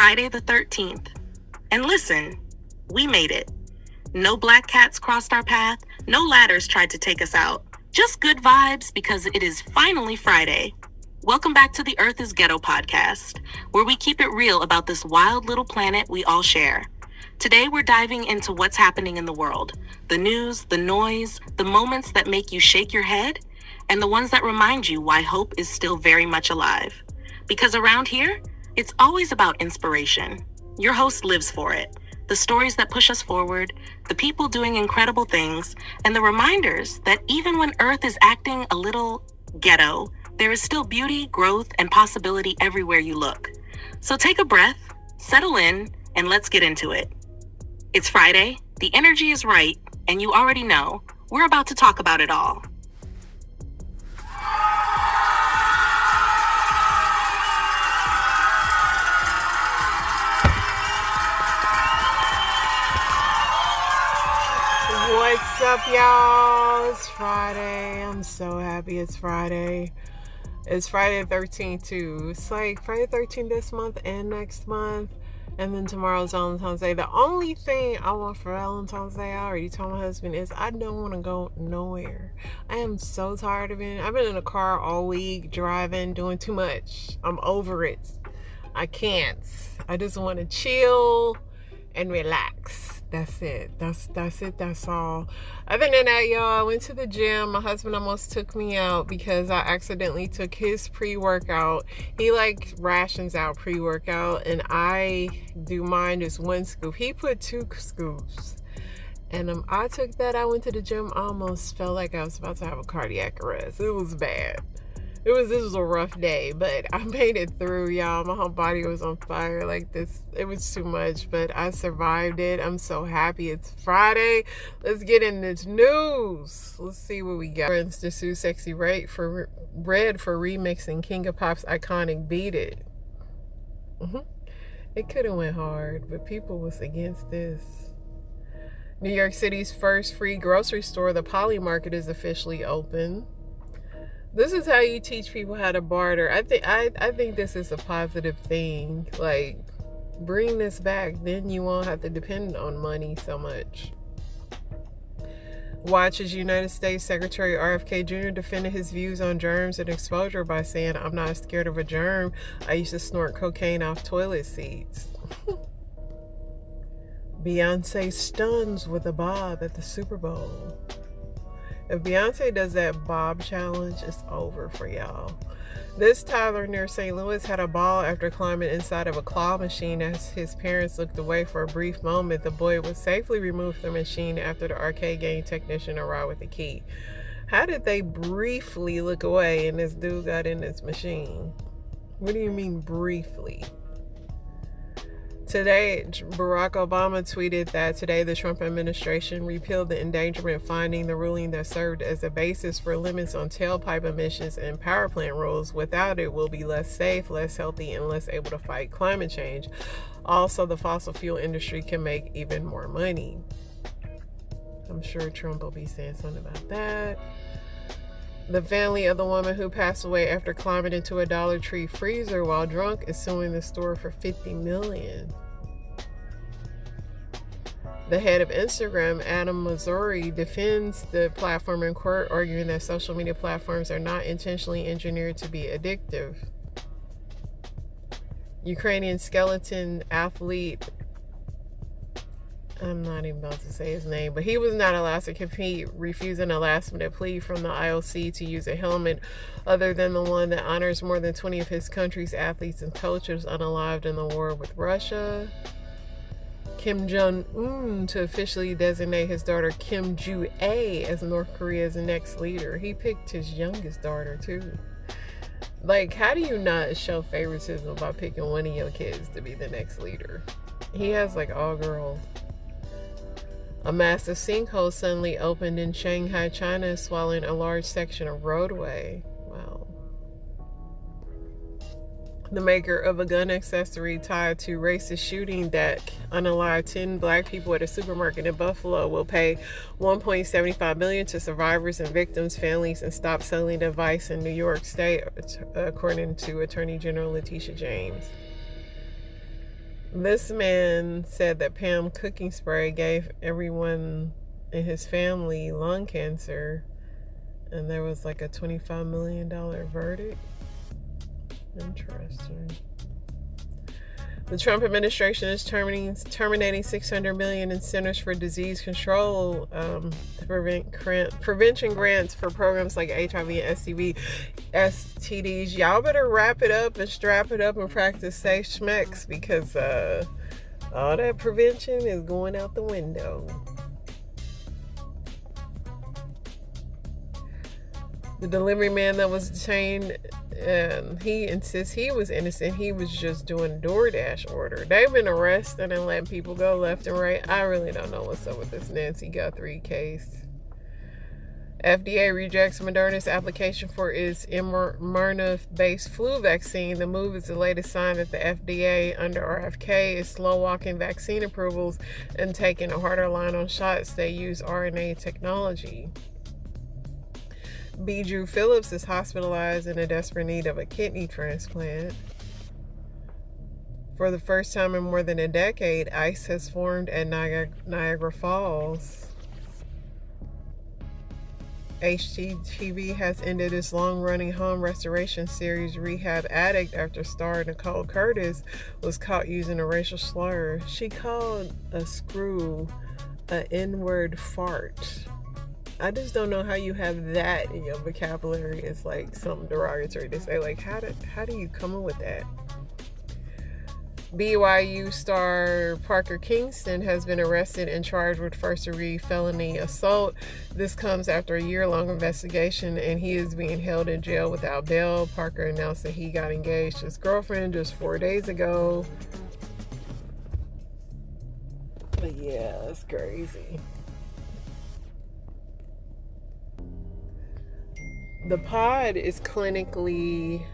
Friday the 13th. And listen, we made it. No black cats crossed our path, no ladders tried to take us out. Just good vibes because it is finally Friday. Welcome back to the Earth is Ghetto podcast, where we keep it real about this wild little planet we all share. Today we're diving into what's happening in the world. The news, the noise, the moments that make you shake your head, and the ones that remind you why hope is still very much alive. Because around here, it's always about inspiration. Your host lives for it. The stories that push us forward, the people doing incredible things, and the reminders that even when Earth is acting a little ghetto, there is still beauty, growth, and possibility everywhere you look. So take a breath, settle in, and let's get into it. It's Friday, the energy is right, and you already know, we're about to talk about it all. What's up, y'all? It's Friday. I'm so happy it's Friday. It's Friday the 13th, too. It's like Friday the 13th this month and next month. And then tomorrow's Valentine's Day. The only thing I want for Valentine's Day, I already told my husband, is I don't want to go nowhere. I am so tired of it. I've been in the car all week, driving, doing too much. I'm over it. I can't. I just want to chill and relax. That's it. That's it. That's all. Other than that, y'all, I went to the gym. My husband almost took me out because I accidentally took his pre-workout. He rations out pre-workout, and I do mine just 1 scoop. He put 2 scoops. And I took that. I went to the gym. I almost felt like I was about to have a cardiac arrest. It was bad. This was a rough day, but I made it through, y'all. My whole body was on fire like this. It was too much, but I survived it. I'm so happy it's Friday. Let's get in this news. Let's see what we got. Friends to sue Sexy Red for remixing King of Pop's iconic Beat It. It could have went hard, but people was against this. New York City's first free grocery store, the Poly Market, is officially open. This is how you teach people how to barter. I think this is a positive thing. Like, bring this back, then you won't have to depend on money so much. Watch as United States Secretary RFK Jr. defended his views on germs and exposure by saying, "I'm not scared of a germ. I used to snort cocaine off toilet seats." Beyonce stuns with a bob at the Super Bowl. If Beyonce does that bob challenge, it's over for y'all. This toddler near St. Louis had a ball after climbing inside of a claw machine. As his parents looked away for a brief moment, the boy was safely removed from the machine after the arcade game technician arrived with the key. How did they briefly look away and this dude got in this machine? What do you mean briefly? Today, Barack Obama tweeted that today the Trump administration repealed the endangerment finding, the ruling that served as a basis for limits on tailpipe emissions and power plant rules. Without it, we'll be less safe, less healthy, and less able to fight climate change. Also, the fossil fuel industry can make even more money. I'm sure Trump will be saying something about that. The family of the woman who passed away after climbing into a Dollar Tree freezer while drunk is suing the store for $50 million. The head of Instagram, Adam Mosseri, defends the platform in court, arguing that social media platforms are not intentionally engineered to be addictive. Ukrainian skeleton athlete, I'm not even about to say his name, but he was not allowed to compete, refusing a last-minute plea from the IOC to use a helmet other than the one that honors more than 20 of his country's athletes and coaches unalived in the war with Russia. Kim Jong-un to officially designate his daughter Kim Ju-ae as North Korea's next leader. He picked his youngest daughter, too. Like, how do you not show favoritism by picking one of your kids to be the next leader? He has, all girls. A massive sinkhole suddenly opened in Shanghai, China, swallowing a large section of roadway. Wow. The maker of a gun accessory tied to racist shooting that unalived 10 black people at a supermarket in Buffalo will pay $1.75 million to survivors and victims' families and stop selling the device in New York State, according to Attorney General Letitia James. This man said that Pam cooking spray gave everyone in his family lung cancer, and there was like a $25 million verdict. Interesting. The Trump administration is terminating $600 million in Centers for Disease Control to prevention grants for programs like HIV and STDs. Y'all better wrap it up and strap it up and practice safe schmecks, because all that prevention is going out the window. The delivery man that was detained, he insists he was innocent. He was just doing a DoorDash order. They've been arresting and letting people go left and right. I really don't know what's up with this Nancy Guthrie case. FDA rejects Moderna's application for its mRNA-based flu vaccine. The move is the latest sign that the FDA, under RFK, is slow-walking vaccine approvals and taking a harder line on shots that use RNA technology. Bijou Phillips is hospitalized in a desperate need of a kidney transplant. For the first time in more than a decade, ice has formed at Niagara Falls. HGTV has ended its long-running home restoration series Rehab Addict after star Nicole Curtis was caught using a racial slur. She called a screw an N-word fart. I just don't know how you have that in your vocabulary. It's like something derogatory to say. Like, how do you come up with that? BYU star Parker Kingston has been arrested and charged with first-degree felony assault. This comes after a year-long investigation, and he is being held in jail without bail. Parker announced that he got engaged to his girlfriend just 4 days ago. But yeah, it's crazy. The pod is clinically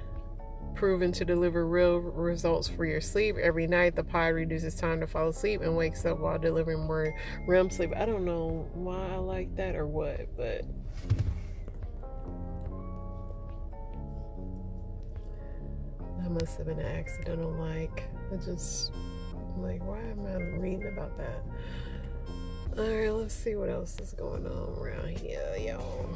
proven to deliver real results for your sleep. Every night, the pod reduces time to fall asleep and wakes up while delivering more REM sleep. I don't know why I like that or what, but that must have been an accidental like. I just, like, why am I reading about that? Alright, let's see what else is going on around here, y'all.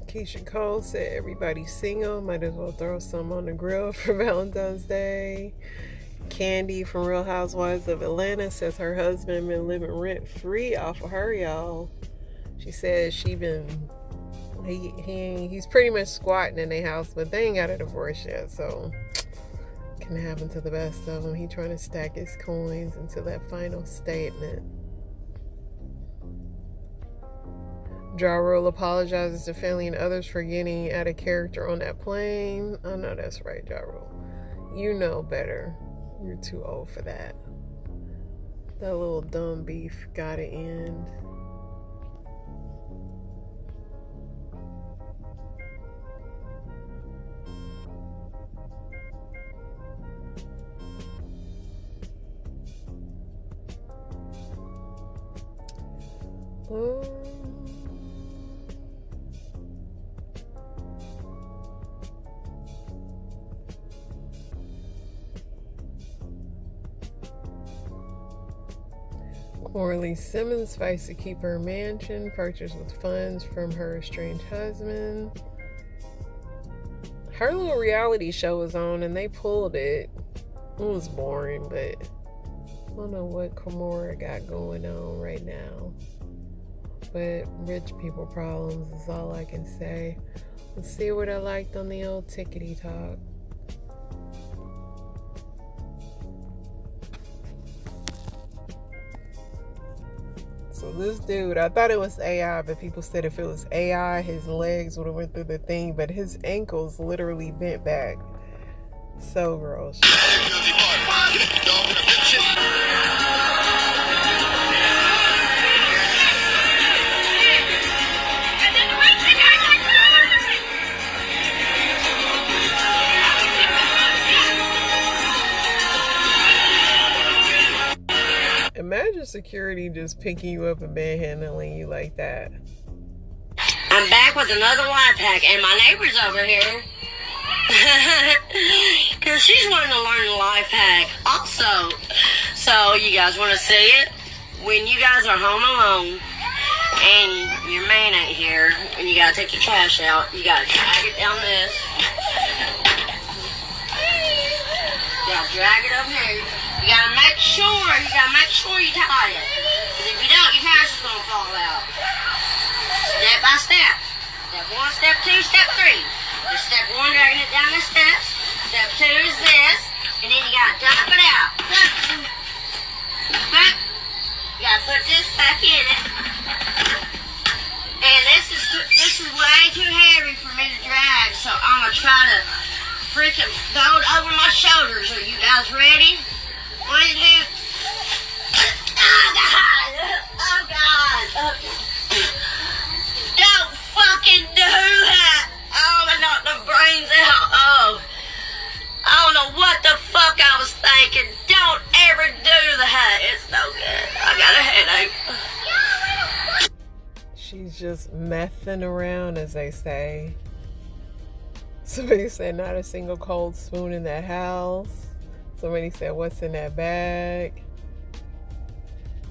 Keisha Cole said everybody's single, might as well throw some on the grill for Valentine's Day. Candy from Real Housewives of Atlanta says her husband been living rent free off of her, y'all. She says he's pretty much squatting in their house, but they ain't got a divorce yet, so can happen to the best of them. He trying to stack his coins until that final statement. Ja Rule apologizes to family and others for getting out of character on that plane. I know that's right, Ja Rule. You know better. You're too old for that. That little dumb beef gotta end. Orly Simmons fights to keep her mansion purchased with funds from her estranged husband. Her little reality show was on and they pulled it. It was boring, but I don't know what Kimora got going on right now. But rich people problems is all I can say. Let's see what I liked on the old tickety talk. So this dude, I thought it was AI, but people said if it was AI, his legs would have went through the thing, but his ankles literally bent back. So gross. security just picking you up and manhandling you like that? I'm back with another life hack, and my neighbor's over here. Because she's wanting to learn a life hack also. So, you guys want to see it? When you guys are home alone, and your man ain't here, and you got to take your trash out, you got to drag it down this. You got to drag it up here. You got to make sure you tie it. Because if you don't, your trash is going to fall out. Step by step. Step 1, step 2, step 3. There's step 1, dragging it down the steps. Step 2 is this. And then you gotta dump it out. You gotta put this back in it. And this is way too heavy for me to drag, so I'm gonna try to freaking throw it over my shoulders. Are you guys ready? 1, 2. Oh God! Oh God! Don't fucking do that! Oh, I knocked the brains out. Oh, I don't know what the fuck I was thinking. Don't ever do that. It's no good. I got a headache. She's just messing around, as they say. Somebody said not a single cold spoon in that house. Somebody said, what's in that bag?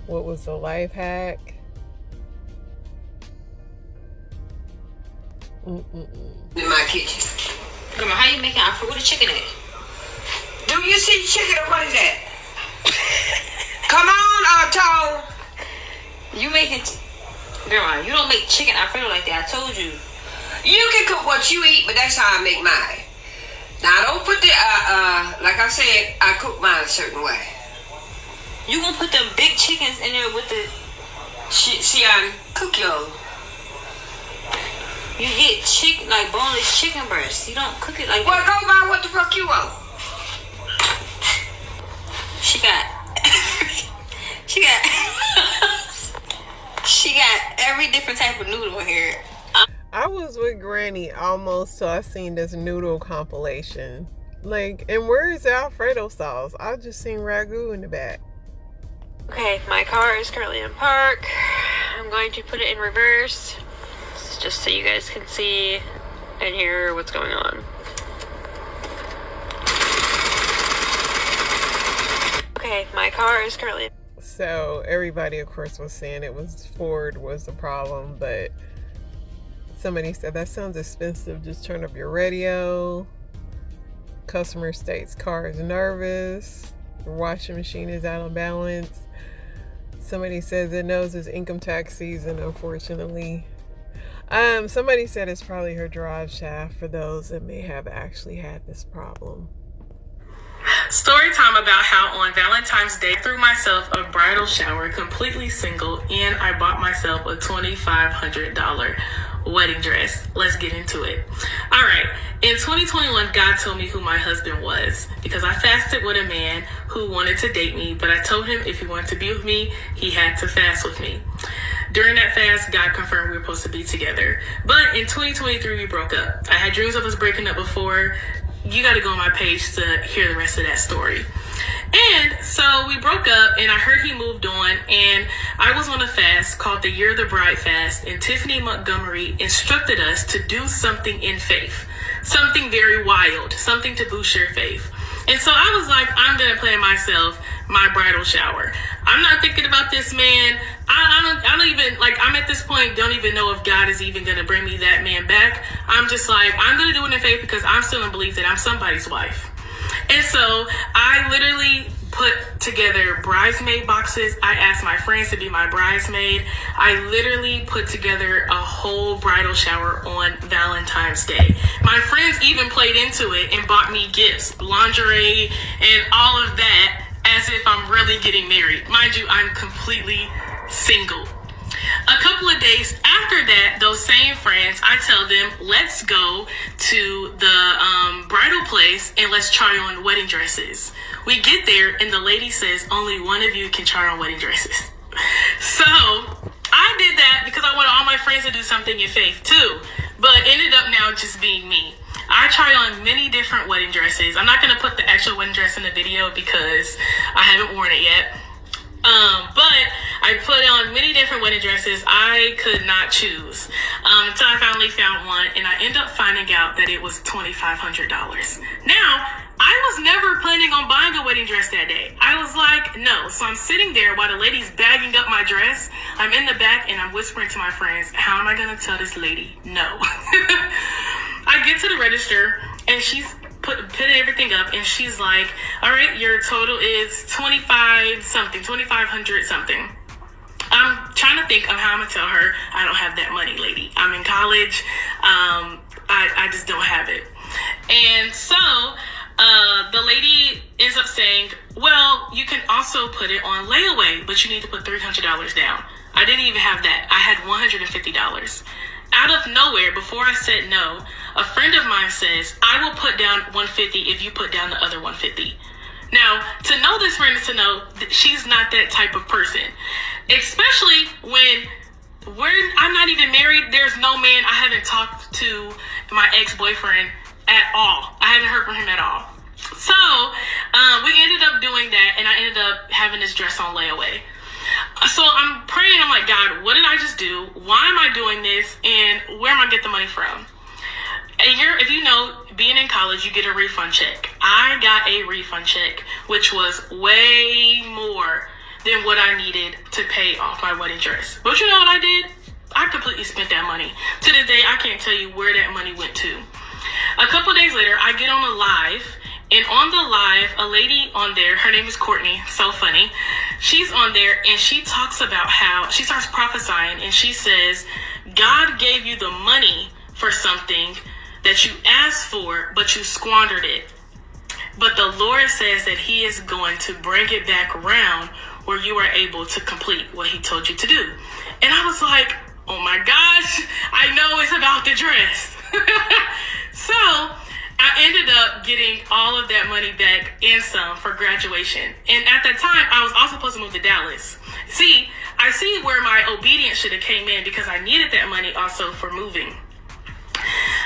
What was the life hack? In my kitchen. Come on, how you making Alfred? Where the chicken at? Do you see chicken or what is that? Come on, Otto. You making... Grandma, you don't make chicken Alfredo like that. I told you. You can cook what you eat, but that's how I make mine. Now, don't put the, like I said, I cook mine a certain way. You gonna put them big chickens in there with the... See, I cook yours. You get chicken, like boneless chicken breasts. You don't cook it like well, that. Go by what the fuck you want. She got every different type of noodle in here. I was with Granny almost till I seen this noodle compilation. Like, and where is the Alfredo sauce? I just seen ragu in the back. Okay, my car is currently in park. I'm going to put it in reverse, just so you guys can see and hear what's going on. Okay, my car is currently... So everybody, of course, was saying it was Ford was the problem, but somebody said that sounds expensive. Just turn up your radio. Customer states car is nervous. Your washing machine is out of balance. Somebody says it knows it's income tax season, unfortunately. Somebody said it's probably her drive shaft for those that may have actually had this problem. Story time about how on Valentine's Day I threw myself a bridal shower completely single and I bought myself a $2,500 wedding dress. Let's get into it. All right. In 2021, God told me who my husband was because I fasted with a man who wanted to date me, but I told him if he wanted to be with me, he had to fast with me. During that fast, God confirmed we were supposed to be together. But in 2023, we broke up. I had dreams of us breaking up before. You got to go on my page to hear the rest of that story. And so we broke up and I heard he moved on and I was on a fast called the Year of the Bride fast, and Tiffany Montgomery instructed us to do something in faith, something very wild, something to boost your faith. And so I was like, I'm going to plan myself my bridal shower. I'm not thinking about this man. I don't even, like, I'm at this point, don't even know if God is even going to bring me that man back. I'm just like, I'm going to do it in faith because I'm still in belief that I'm somebody's wife. And so I literally put together bridesmaid boxes. I asked my friends to be my bridesmaid. I literally put together a whole bridal shower on Valentine's Day. My friends even played into it and bought me gifts, lingerie, and all of that as if I'm really getting married. Mind you, I'm completely single. A couple of days after that, those same friends, I tell them, let's go to the bridal place and let's try on wedding dresses. We get there and the lady says, only one of you can try on wedding dresses. So I did that because I wanted all my friends to do something in faith too, but ended up now just being me. I try on many different wedding dresses. I'm not going to put the actual wedding dress in the video because I haven't worn it yet. But I put on many different wedding dresses. I could not choose until I finally found one, and I ended up finding out that it was $2,500. Now, I was never planning on buying a wedding dress that day. I was like, no. So I'm sitting there while the lady's bagging up my dress. I'm in the back and I'm whispering to my friends, how am I going to tell this lady no? I get to the register and she's putting everything up, and she's like, all right, your total is 25 something, 2,500 something. I'm trying to think of how I'm gonna tell her I don't have that money, lady. I'm in college. I just don't have it. And so the lady ends up saying, well, you can also put it on layaway, but you need to put $300 down. I didn't even have that. I had $150. Out of nowhere, before I said no, a friend of mine says, I will put down $150 if you put down the other $150. Now, to know this friend is to know that she's not that type of person. Especially when I'm not even married. There's no man. I haven't talked to my ex-boyfriend at all. I haven't heard from him at all. So, we ended up doing that, and I ended up having this dress on layaway. So I'm praying, I'm like, God, what did I just do? Why am I doing this? And where am I getting the money from? And if you know, being in college, you get a refund check. I got a refund check, which was way more than what I needed to pay off my wedding dress. But you know what I did? I completely spent that money. To this day, I can't tell you where that money went to. A couple days later, I get on a live, and on the live, a lady on there, her name is Courtney, so funny. She's on there, and she talks about how, she starts prophesying, and she says, God gave you the money for something that you asked for, but you squandered it. But the Lord says that he is going to bring it back around where you are able to complete what he told you to do. And I was like, oh my gosh, I know it's about the dress. So I ended up getting all of that money back and some for graduation. And at that time, I was also supposed to move to Dallas. See, I see where my obedience should have came in, because I needed that money also for moving.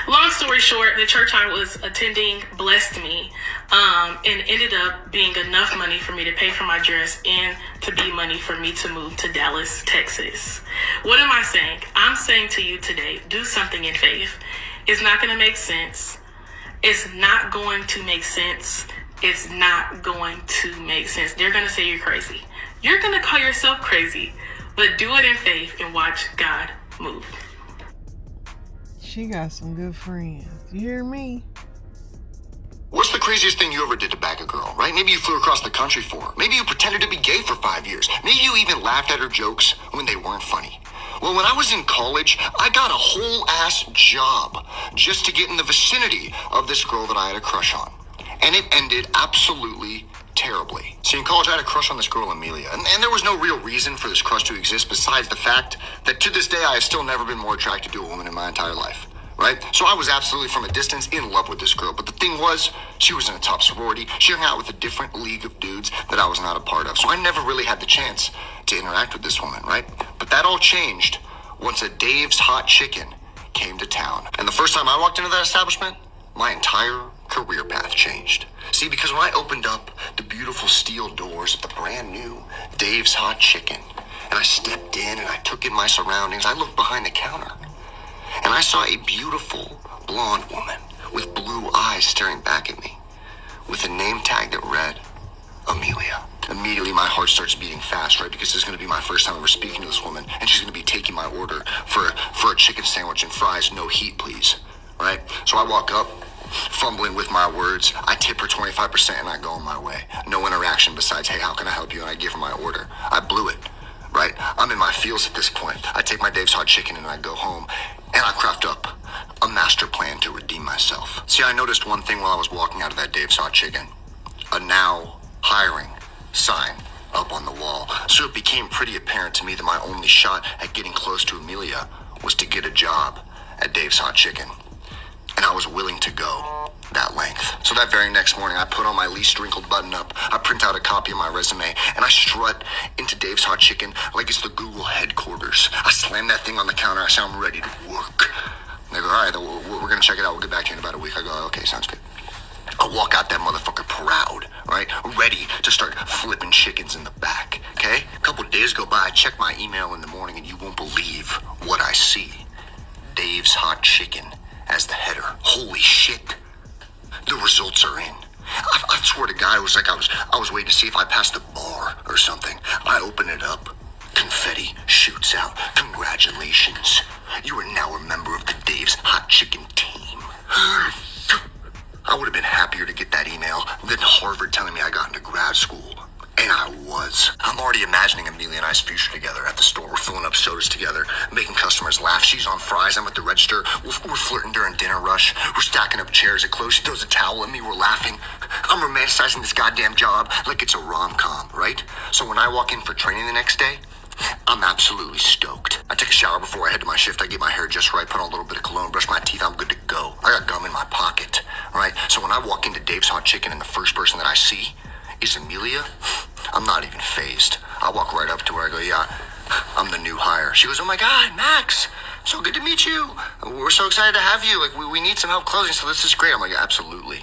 Long story short, the church I was attending blessed me and ended up being enough money for me to pay for my dress and to be money for me to move to Dallas, Texas. What am I saying? I'm saying to you today, do something in faith. It's not going to make sense. It's not going to make sense. It's not going to make sense. They're going to say you're crazy. You're going to call yourself crazy, but do it in faith and watch God move. She got some good friends. You hear me? What's the craziest thing you ever did to bag a girl, right? Maybe you flew across the country for her. Maybe you pretended to be gay for 5 years. Maybe you even laughed at her jokes when they weren't funny. Well, when I was in college, I got a whole ass job just to get in the vicinity of this girl that I had a crush on. And it ended absolutely terribly. See, in college, I had a crush on this girl, Amelia. And there was no real reason for this crush to exist besides the fact that to this day, I have still never been more attracted to a woman in my entire life. Right? So I was absolutely from a distance in love with this girl. But the thing was, she was in a top sorority. She hung out with a different league of dudes that I was not a part of. So I never really had the chance to interact with this woman, right? But that all changed once a Dave's Hot Chicken came to town. And the first time I walked into that establishment, my entire career path changed. See, because when I opened up the beautiful steel doors of the brand new Dave's Hot Chicken, and I stepped in and I took in my surroundings, I looked behind the counter. And I saw a beautiful blonde woman with blue eyes staring back at me with a name tag that read, Amelia. Immediately my heart starts beating fast, right? Because this is going to be my first time ever speaking to this woman, and she's going to be taking my order for a chicken sandwich and fries, no heat, please. Right? So I walk up, fumbling with my words. I tip her 25% and I go on my way. No interaction besides, hey, how can I help you? And I give her my order. I blew it. Right? I'm in my feels at this point. I take my Dave's Hot Chicken and I go home. And I craft up a master plan to redeem myself. See, I noticed one thing while I was walking out of that Dave's Hot Chicken. A now hiring sign up on the wall. So it became pretty apparent to me that my only shot at getting close to Amelia was to get a job at Dave's Hot Chicken. And I was willing to go that length. So that very next morning, I put on my least wrinkled button up, I print out a copy of my resume, and I strut into Dave's Hot Chicken like it's the Google headquarters. I slam that thing on the counter, I say I'm ready to work. And they go, all right, we're gonna check it out, we'll get back to you in about a week. I go, okay, sounds good. I walk out that motherfucker proud, right? Ready to start flipping chickens in the back, okay? A couple of days go by, I check my email in the morning, and you won't believe what I see. Dave's Hot Chicken as the header. Holy shit. The results are in. I swear to God, it was like I was waiting to see if I passed the bar or something. I open it up. Confetti shoots out. Congratulations. You are now a member of the Dave's Hot Chicken team. I would have been happier to get that email than Harvard telling me I got into grad school. And I was. I'm already imagining Amelia and I's future together at the store. We're filling up sodas together, making customers laugh. She's on fries. I'm at the register. We're flirting during dinner rush. We're stacking up chairs at close. She throws a towel at me. We're laughing. I'm romanticizing this goddamn job like it's a rom-com, right? So when I walk in for training the next day, I'm absolutely stoked. I take a shower before I head to my shift. I get my hair just right, put on a little bit of cologne, brush my teeth. I'm good to go. I got gum in my pocket, right? So when I walk into Dave's Hot Chicken and the first person that I see is Amelia, I'm not even phased. I walk right up to her. I go, yeah, I'm the new hire. She goes, oh my God, Max, so good to meet you. We're so excited to have you. Like, we need some help closing, so this is great. I'm like, absolutely.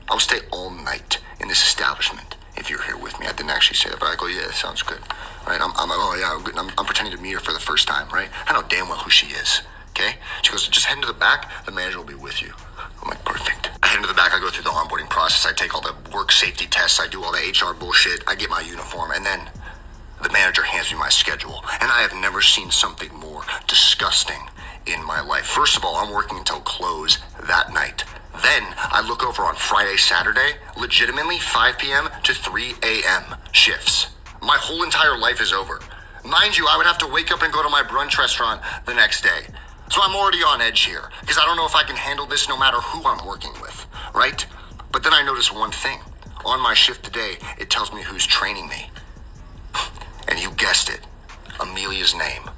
I'll stay all night in this establishment if you're here with me. I didn't actually say that, but I go, yeah, that sounds good. Right? I'm like, oh yeah, I'm pretending to meet her for the first time, right? I know damn well who she is, okay? She goes, just head into the back, the manager will be with you. I'm like, perfect. I head into the back, I go through the onboarding process, I take all the work safety tests, I do all the HR bullshit, I get my uniform, and then the manager hands me my schedule. And I have never seen something more disgusting in my life. First of all, I'm working until close that night. Then I look over on Friday, Saturday, legitimately 5 p.m. to 3 a.m. shifts. My whole entire life is over. Mind you, I would have to wake up and go to my brunch restaurant the next day. So I'm already on edge here, because I don't know if I can handle this no matter who I'm working with, right? But then I notice one thing. On my shift today, it tells me who's training me. And you guessed it, Amelia's name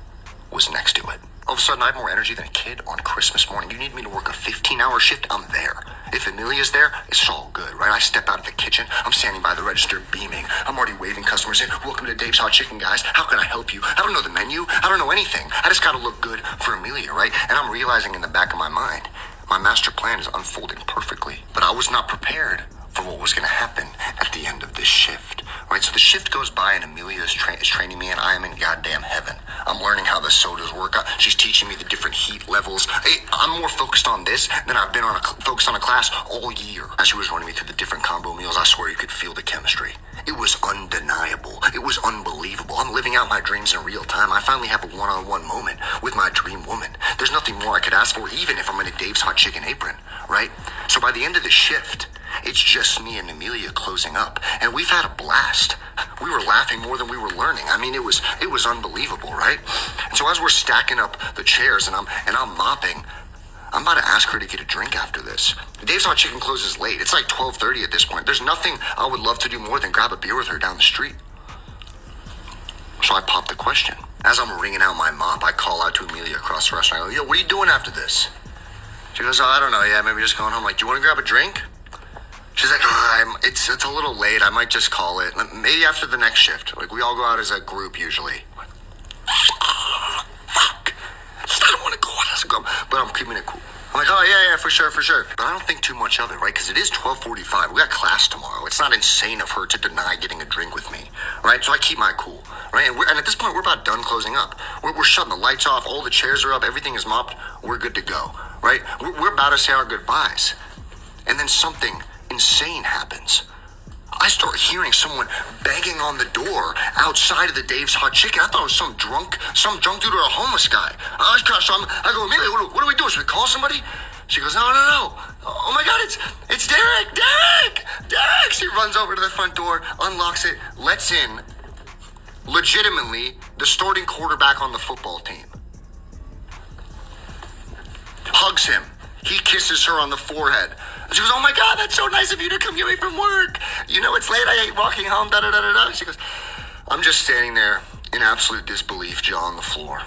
was next to it. All of a sudden, I have more energy than a kid on Christmas morning. You need me to work a 15-hour shift, I'm there. If Amelia's there, it's all good, right? I step out of the kitchen, I'm standing by the register beaming. I'm already waving customers in. Welcome to Dave's Hot Chicken, guys. How can I help you? I don't know the menu. I don't know anything. I just gotta look good for Amelia, right? And I'm realizing in the back of my mind, my master plan is unfolding perfectly. But I was not prepared for what was gonna happen at the end of this shift, right? So the shift goes by and Amelia is training me and I am in goddamn heaven. I'm learning how the sodas work. She's teaching me the different heat levels. I'm more focused on this than I've been focused on a class all year. As she was running me through the different combo meals, I swear you could feel the chemistry. It was undeniable. It was unbelievable. I'm living out my dreams in real time. I finally have a one-on-one moment with my dream woman. There's nothing more I could ask for, even if I'm in a Dave's Hot Chicken apron, right? So by the end of the shift, it's just me and Amelia closing up, and we've had a blast. We were laughing more than we were learning. I mean, it was unbelievable, right? And so as we're stacking up the chairs and I'm mopping, I'm about to ask her to get a drink after this. Dave's Hot Chicken closes late. It's like 12:30 at this point. There's nothing I would love to do more than grab a beer with her down the street. So I pop the question. As I'm wringing out my mop, I call out to Amelia across the restaurant. I go, yo, what are you doing after this? She goes, oh, I don't know. Yeah, maybe just going home. Like, do you want to grab a drink? She's like, it's a little late. I might just call it. Maybe after the next shift. Like, we all go out as a group usually. Fuck. I don't want to go out as a group. But I'm keeping it cool. I'm like, oh, yeah, for sure. But I don't think too much of it, right? Because it is 12:45. We got class tomorrow. It's not insane of her to deny getting a drink with me, right? So I keep my cool, right? And at this point, we're about done closing up. We're shutting the lights off. All the chairs are up. Everything is mopped. We're good to go, right? We're about to say our goodbyes. And then something insane happens. I start hearing someone banging on the door outside of the Dave's Hot Chicken. I thought it was some drunk dude or a homeless guy. I go, Amelia, what do we do? Should we call somebody? She goes, no. Oh my God, it's Derek. She runs over to the front door, unlocks it, lets in, legitimately, the starting quarterback on the football team. Hugs him. He kisses her on the forehead. She goes, oh my God, that's so nice of you to come get me from work. You know, it's late, I ain't walking home, da-da-da-da-da. She goes, I'm just standing there in absolute disbelief, jaw on the floor,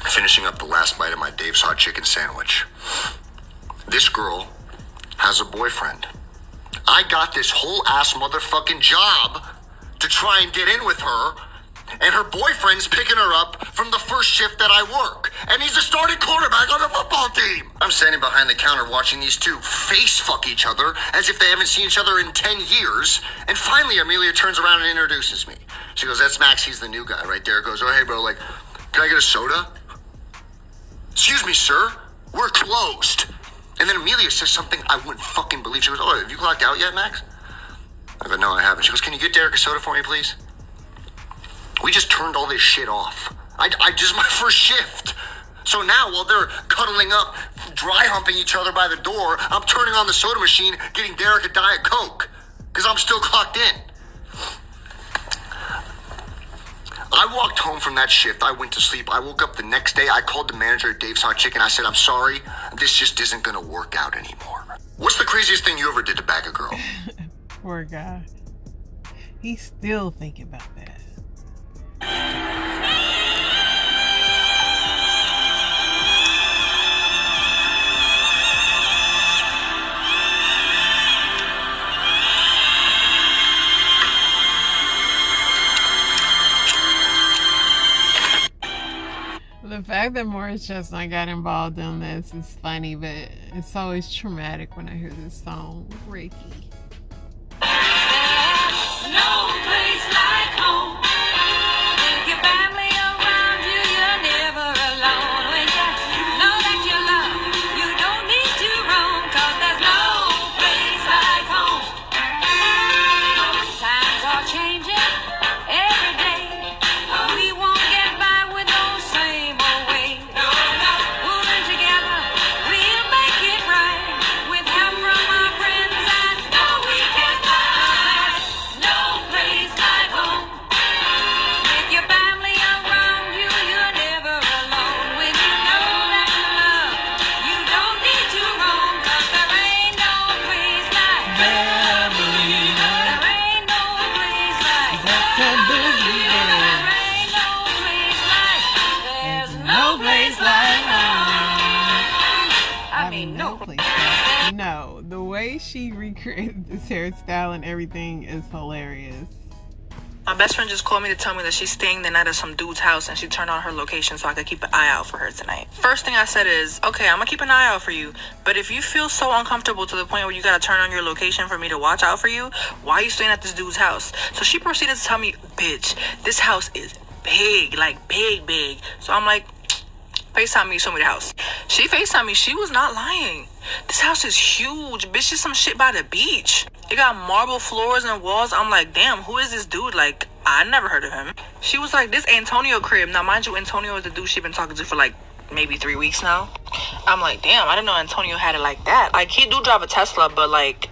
finishing up the last bite of my Dave's Hot Chicken sandwich. This girl has a boyfriend. I got this whole ass motherfucking job to try and get in with her, and her boyfriend's picking her up from the first shift that I work. And he's the starting quarterback on the football team. I'm standing behind the counter watching these two face fuck each other as if they haven't seen each other in 10 years. And finally, Amelia turns around and introduces me. She goes, that's Max, he's the new guy. Right there goes, oh, hey, bro, like, can I get a soda? Excuse me, sir, we're closed. And then Amelia says something I wouldn't fucking believe. She goes, oh, have you clocked out yet, Max? I go, no, I haven't. She goes, can you get Derek a soda for me, please? We just turned all this shit off. I just my first shift. So now, while they're cuddling up, dry humping each other by the door, I'm turning on the soda machine, getting Derek a Diet Coke, because I'm still clocked in. I walked home from that shift. I went to sleep. I woke up the next day. I called the manager at Dave's Hot Chicken. I said, I'm sorry. This just isn't going to work out anymore. What's the craziest thing you ever did to bag a girl? Poor guy. He's still thinking about that. The fact that Morris Chestnut got involved in this is funny, but it's always traumatic when I hear this song with Ricky. No place like home. With your family around you, you're never alone. When you know that you love, you don't need to roam, 'cause there's no place like home. Times are changing every day. We won't get by with those same old ways. Pulling together, we'll make it right. With help from our friends, I know we can find. No place like home. With your family around you, you're never alone. When you know that you love, you don't need to roam, 'cause there ain't no place like family. There ain't no place like family. There ain't no place like, there's no place like home. I mean, no place like. No, the way she recreated this hairstyle and everything is hilarious. My best friend just called me to tell me that she's staying the night at some dude's house and she turned on her location so I could keep an eye out for her tonight. First thing I said is, okay, I'm gonna keep an eye out for you, but if you feel so uncomfortable to the point where you gotta turn on your location for me to watch out for you, why are you staying at this dude's house? So she proceeded to tell me, bitch, this house is big, like big. So I'm like, FaceTime me, show me the house. She FaceTime me, she was not lying. This house is huge, bitch. It's some shit by the beach. It got marble floors and walls. I'm like, damn, who is this dude? Like, I never heard of him. She was like, this Antonio crib. Now, mind you, Antonio is the dude she been talking to for like maybe 3 weeks now. I'm like, damn, I didn't know Antonio had it like that. Like, he do drive a Tesla, but like,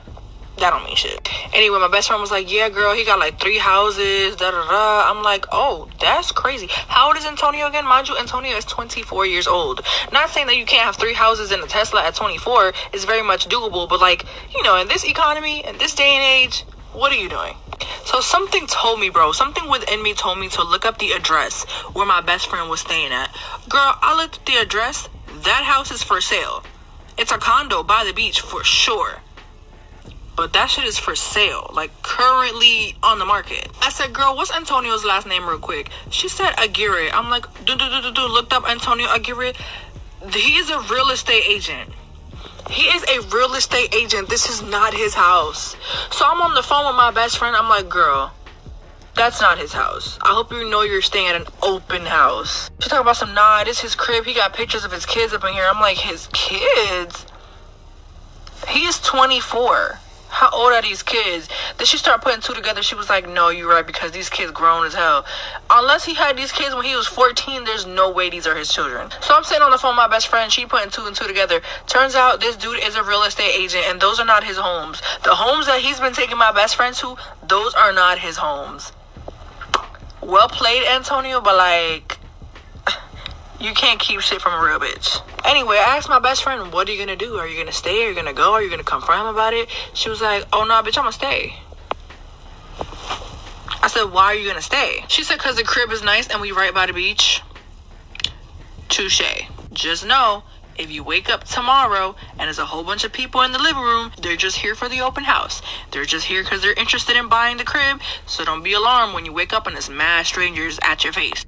that don't mean shit. Anyway, my best friend was like, yeah, girl, he got like 3 houses, da-da-da. I'm like, oh, that's crazy. How old is Antonio again? Mind you, Antonio is 24 years old. Not saying that you can't have 3 houses in a Tesla at 24. It's very much doable. But like, you know, in this economy, in this day and age, what are you doing? So something told me, bro, something within me told me to look up the address where my best friend was staying at. Girl, I looked at the address. That house is for sale. It's a condo by the beach for sure. But that shit is for sale, like currently on the market. I said, girl, what's Antonio's last name real quick? She said Aguirre. I'm like, looked up Antonio Aguirre. He is a real estate agent. He is a real estate agent. This is not his house. So I'm on the phone with my best friend. I'm like, girl, that's not his house. I hope you know you're staying at an open house. She talking about some, nah, this is his crib. He got pictures of his kids up in here. I'm like, his kids? He is 24. How old are these kids? Then she started putting 2 together. She was like, no, you're right, because these kids grown as hell. Unless he had these kids when he was 14, there's no way these are his children. So I'm sitting on the phone with my best friend. She putting 2 and 2 together. Turns out this dude is a real estate agent, and those are not his homes. The homes that he's been taking my best friend to, those are not his homes. Well played, Antonio, but like, you can't keep shit from a real bitch. Anyway, I asked my best friend, what are you gonna do? Are you gonna stay? Are you gonna go? Are you gonna confront him about it? She was like, oh no, bitch, I'm gonna stay. I said, why are you gonna stay? She said, cause the crib is nice and we right by the beach. Touche. Just know, if you wake up tomorrow and there's a whole bunch of people in the living room, they're just here for the open house. They're just here because they're interested in buying the crib. So don't be alarmed when you wake up and there's mad strangers at your face.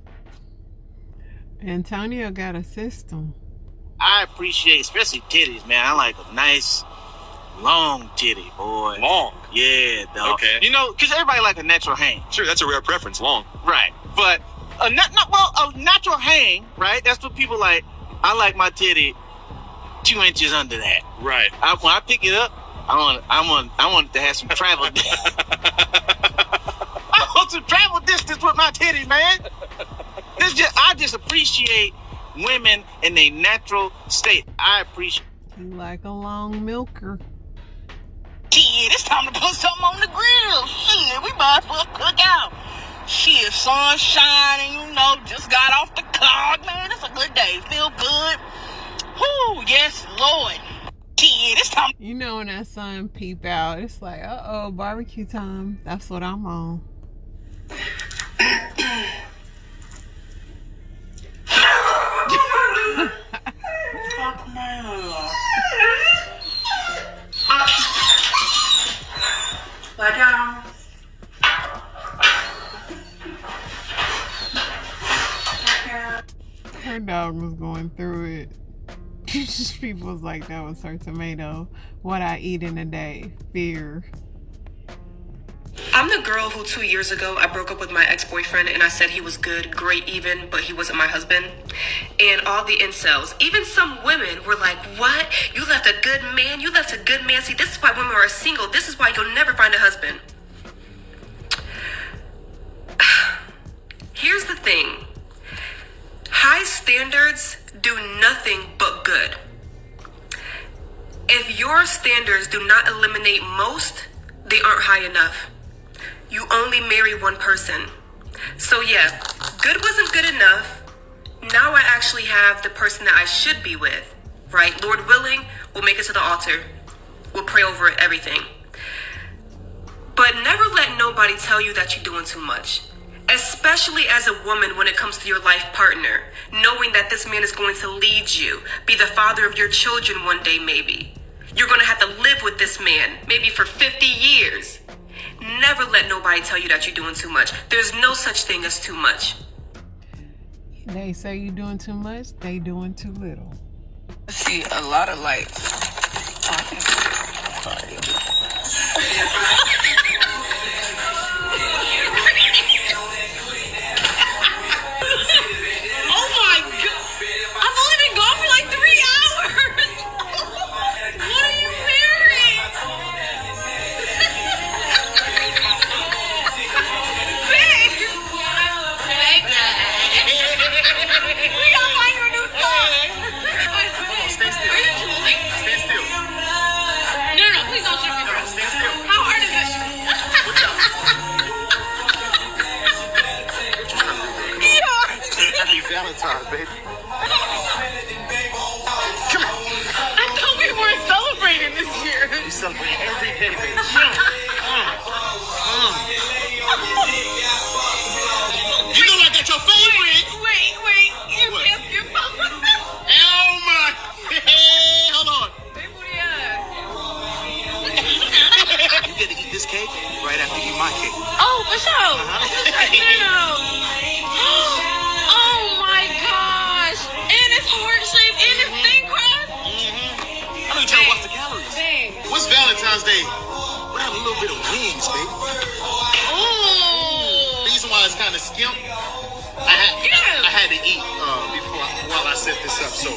Antonio got a system. I appreciate, especially titties, man. I like a nice, long titty, boy. Long? Yeah, dog. Okay. You know, because everybody like a natural hang. Sure, that's a rare preference, long. Right. But a natural hang, right? That's what people like. I like my titty 2 inches under that. Right. When I pick it up, I want it to have some travel. I want some travel distance with my titty, man. I just appreciate women in their natural state. I appreciate. You like a long milker. Shit, it's time to put something on the grill. Shit, we might as well cook out. Shit, sun shining, you know, just got off the clock, man. It's a good day. Feel good. Whoo, yes, Lord. Shit, it's time. You know when that sun peep out, it's like, uh-oh, barbecue time. That's what I'm on. Fuck man. Lie down. Her dog was going through it. People was like, that was her tomato. What I eat in a day. Fear. I'm the girl who 2 years ago I broke up with my ex-boyfriend and I said he was good, great even, but he wasn't my husband. And all the incels, even some women were like, what? You left a good man? You left a good man? See, this is why women are single. This is why you'll never find a husband. Here's the thing. High standards do nothing but good. If your standards do not eliminate most, they aren't high enough. You only marry one person. So yeah, good wasn't good enough. Now I actually have the person that I should be with, right? Lord willing, we'll make it to the altar. We'll pray over everything. But never let nobody tell you that you're doing too much. Especially as a woman when it comes to your life partner. Knowing that this man is going to lead you, be the father of your children one day maybe. You're going to have to live with this man, maybe for 50 years. Never let nobody tell you that you're doing too much. There's no such thing as too much. They say you're doing too much, they doing too little. I see a lot of lights. Oh my god! I've only been gone for like 3 hours! What are you wearing? We gotta find your new song! Stay still. Are you drooling? Stay still. No, please don't shoot me, bro. Stay still. How hard is this? What's up? Happy Valentine's, baby. Come here. I thought we weren't celebrating this year. We celebrate every day, baby. You know I got your favorite. Wait. You What? can't skip over. Oh my. Hey, hold on. Hey, Booty-Eye. You get to eat this cake right after you eat my cake. Oh, for sure. No. Oh my gosh. And it's heart-shaped and it's thin crust. I know you're trying to watch the calories. Dang. What's Valentine's Day? We'll have a little bit of wings, baby. Ooh. The reason why it's kind of skimp, I had to eat while I set this up. So,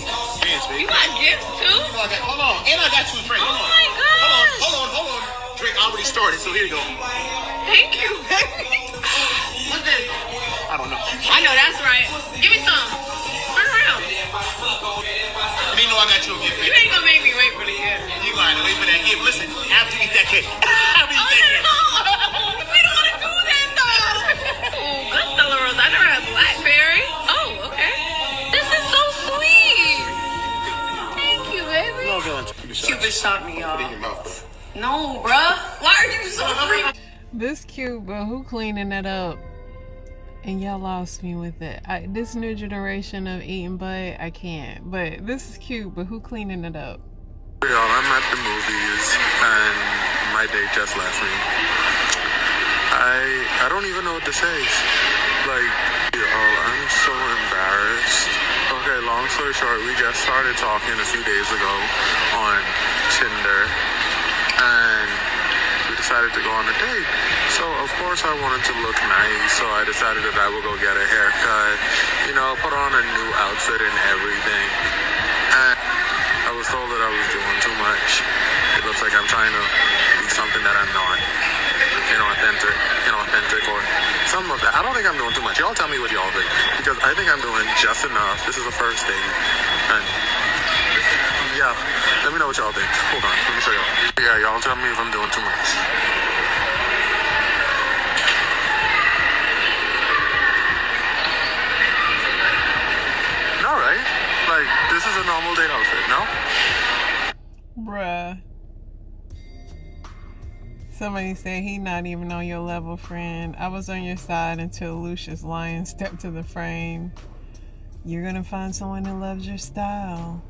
hands, baby. You got gifts too? Hold on. And I got you a drink. Hold on. my gosh. Hold on. Drink already started, so here you go. Thank you, baby. What's this? I don't know. I know that's right. Give me some. Turn around. And you know I got you a gift, You baby. ain't gonna make me wait for the gift. You gonna have to wait for that gift. Listen, after you eat that cake. After you eat that cake. No, we don't want to do that though. Oh, good Stella Rose. I never had blackberry. Oh, okay. This is so sweet. Thank you, baby. No, Valentine's. Cupid shot me, y'all. Put it in your mouth, though. No, bruh. Why are you so free? This cute, but who cleaning it up? And y'all lost me with it. This new generation of eating butt, I can't. But this is cute, but who cleaning it up? Y'all, I'm at the movies and my date just left me. I don't even know what to say. Like, I'm so embarrassed. Okay, long story short, we just started talking a few days ago on Tinder, and we decided to go on a date. So, of course, I wanted to look nice, so I decided that I would go get a haircut, put on a new outfit and everything. And I was told that I was doing too much. It looks like I'm trying to be something that I'm not. Inauthentic or something like that. I don't think I'm doing too much. Y'all tell me what y'all think, because I think I'm doing just enough. This is the first date, and yeah, let me know what y'all think. Hold on, let me show y'all. Yeah, y'all tell me if I'm doing too much. All right, like this is a normal date outfit, no? Bruh. Somebody said he not even on your level, friend. I was on your side until Lucius Lyon stepped to the frame. You're gonna find someone who loves your style.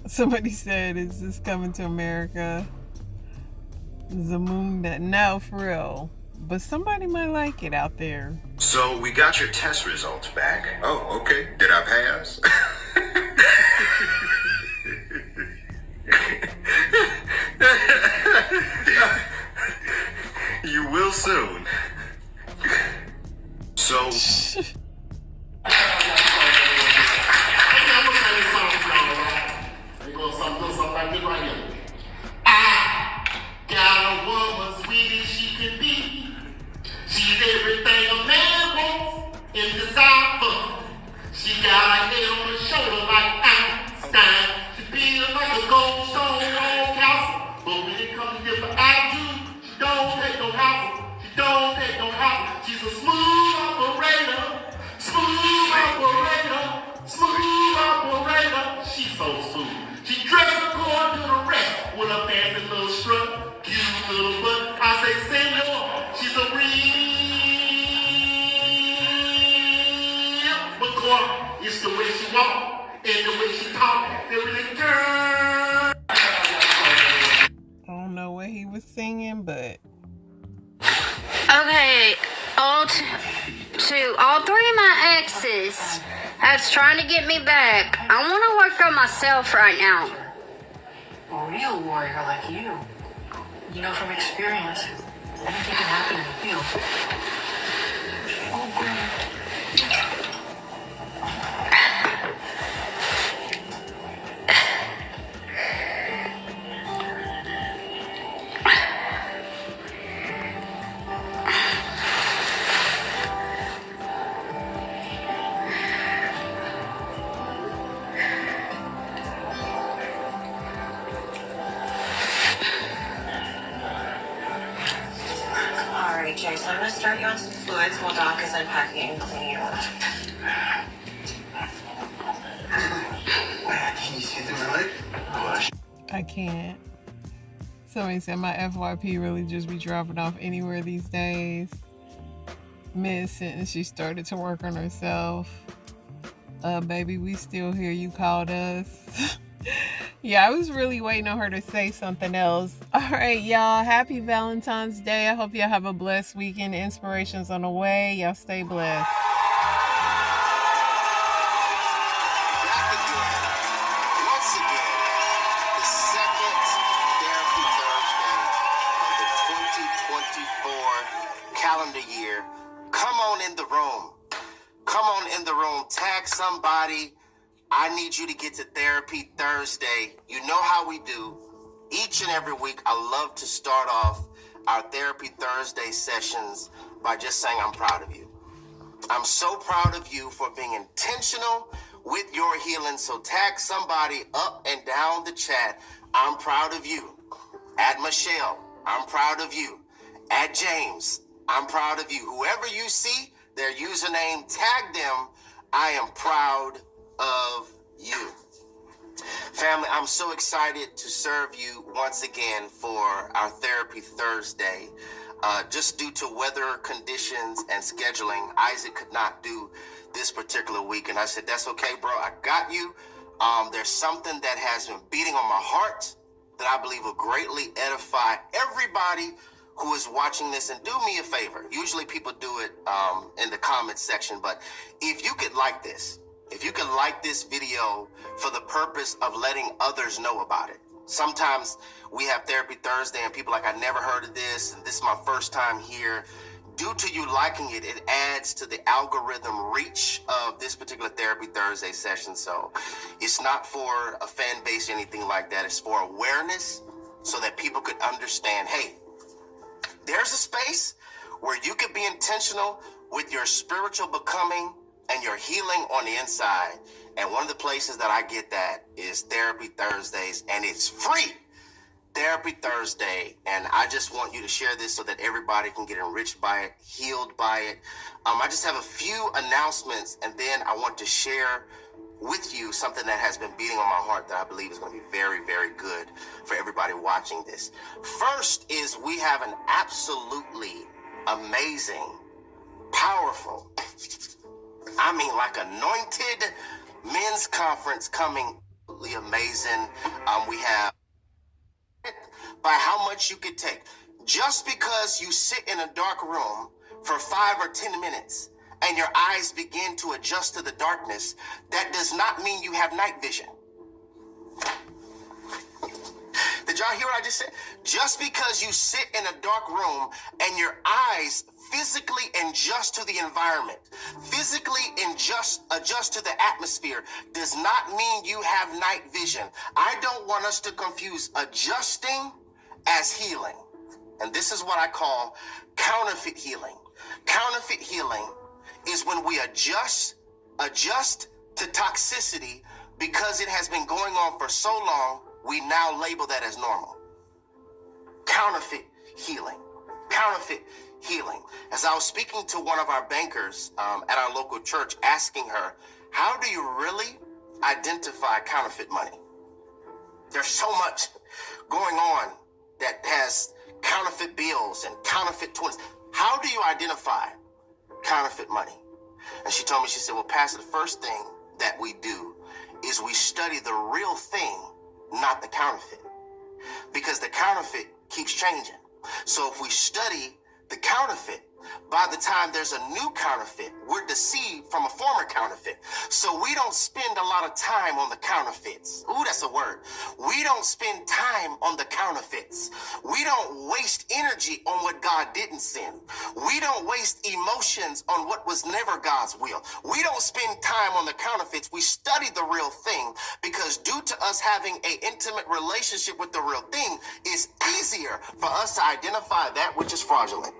Somebody said, is this Coming to America? Zamunda. No, for real. But somebody might like it out there. So we got your test results back. Oh, okay. Did I pass? You will soon. So. I'm gonna sing a song, y'all. They go something like this right here. I got a woman sweet as she can be. She's everything a man wants and desire for. She got a head on her shoulder like Einstein. She feels like a gold stone on castle. But when it comes to different attitude, she don't take no hassle. She don't take no hassle. She's a smooth operator. Smooth operator. Smooth operator. She's so smooth. She dresses according to the rest with a fancy little strut. Cute little butt. I say, senor, she's a real McCoy. It's the way she walk and the way she talk. There is a girl. I don't know what he was singing, but Okay, to all three of my exes that's trying to get me back, I want to work on myself right now. A real warrior like you. You know from experience, anything can happen in the field. Oh, great. Alright, Jay, so I'm going to start you on some fluids while Doc is unpacking and cleaning you up. Can you see through my leg? I can't. Somebody said my FYP really just be dropping off anywhere these days. Mid-sentence, she started to work on herself. Baby, we still here. You called us. Yeah, I was really waiting on her to say something else. All right, y'all. Happy Valentine's Day. I hope y'all have a blessed weekend. Inspiration's on the way. Y'all stay blessed. Once again, the second Therapy Thursday of the 2024 calendar year. Come on in the room. Come on in the room. Tag somebody. I need you to get to Therapy Thursday. You know how we do. Each and every week, I love to start off our Therapy Thursday sessions by just saying I'm proud of you. I'm so proud of you for being intentional with your healing. So tag somebody up and down the chat. I'm proud of you. At Michelle, I'm proud of you. At James, I'm proud of you. Whoever you see, their username, tag them. I am proud of you. Family, I'm so excited to serve you once again for our Therapy Thursday. Just due to weather conditions and scheduling, Isaac could not do this particular week. And I said, that's okay, bro. I got you. There's something that has been beating on my heart that I believe will greatly edify everybody who is watching this, and do me a favor. Usually people do it in the comments section, but if you could like this, video for the purpose of letting others know about it. Sometimes we have Therapy Thursday and people are like, I never heard of this, and this is my first time here. Due to you liking it, it adds to the algorithm reach of this particular Therapy Thursday session. So it's not for a fan base or anything like that. It's for awareness so that people could understand, hey, there's a space where you could be intentional with your spiritual becoming and your healing on the inside. And one of the places that I get that is Therapy Thursdays, and it's free. Therapy Thursday, and I just want you to share this so that everybody can get enriched by it, healed by it. I just have a few announcements, and then I want to share with you something that has been beating on my heart that I believe is going to be very, very good for everybody watching this. First is we have an absolutely amazing, powerful, I mean like anointed men's conference coming. Amazing. We have by how much you could take. Just because you sit in a dark room for 5 or 10 minutes and your eyes begin to adjust to the darkness, that does not mean you have night vision. Did y'all hear what I just said? Just because you sit in a dark room and your eyes physically adjust to the environment, physically adjust to the atmosphere, does not mean you have night vision. I don't want us to confuse adjusting as healing. And this is what I call counterfeit healing. Counterfeit healing is when we adjust to toxicity because it has been going on for so long, we now label that as normal. Counterfeit healing. Counterfeit healing. As I was speaking to one of our bankers at our local church, asking her, how do you really identify counterfeit money? There's so much going on that has counterfeit bills and counterfeit twins. How do you identify counterfeit money? And she told me, she said, well, Pastor, the first thing that we do is we study the real thing, not the counterfeit, because the counterfeit keeps changing. So if we study the counterfeit, by the time there's a new counterfeit, we're deceived from a former counterfeit. So we don't spend a lot of time on the counterfeits. Ooh, that's a word. We don't spend time on the counterfeits. We don't waste energy on what God didn't send. We don't waste emotions on what was never God's will. We don't spend time on the counterfeits. We study the real thing because due to us having an intimate relationship with the real thing, it's easier for us to identify that which is fraudulent.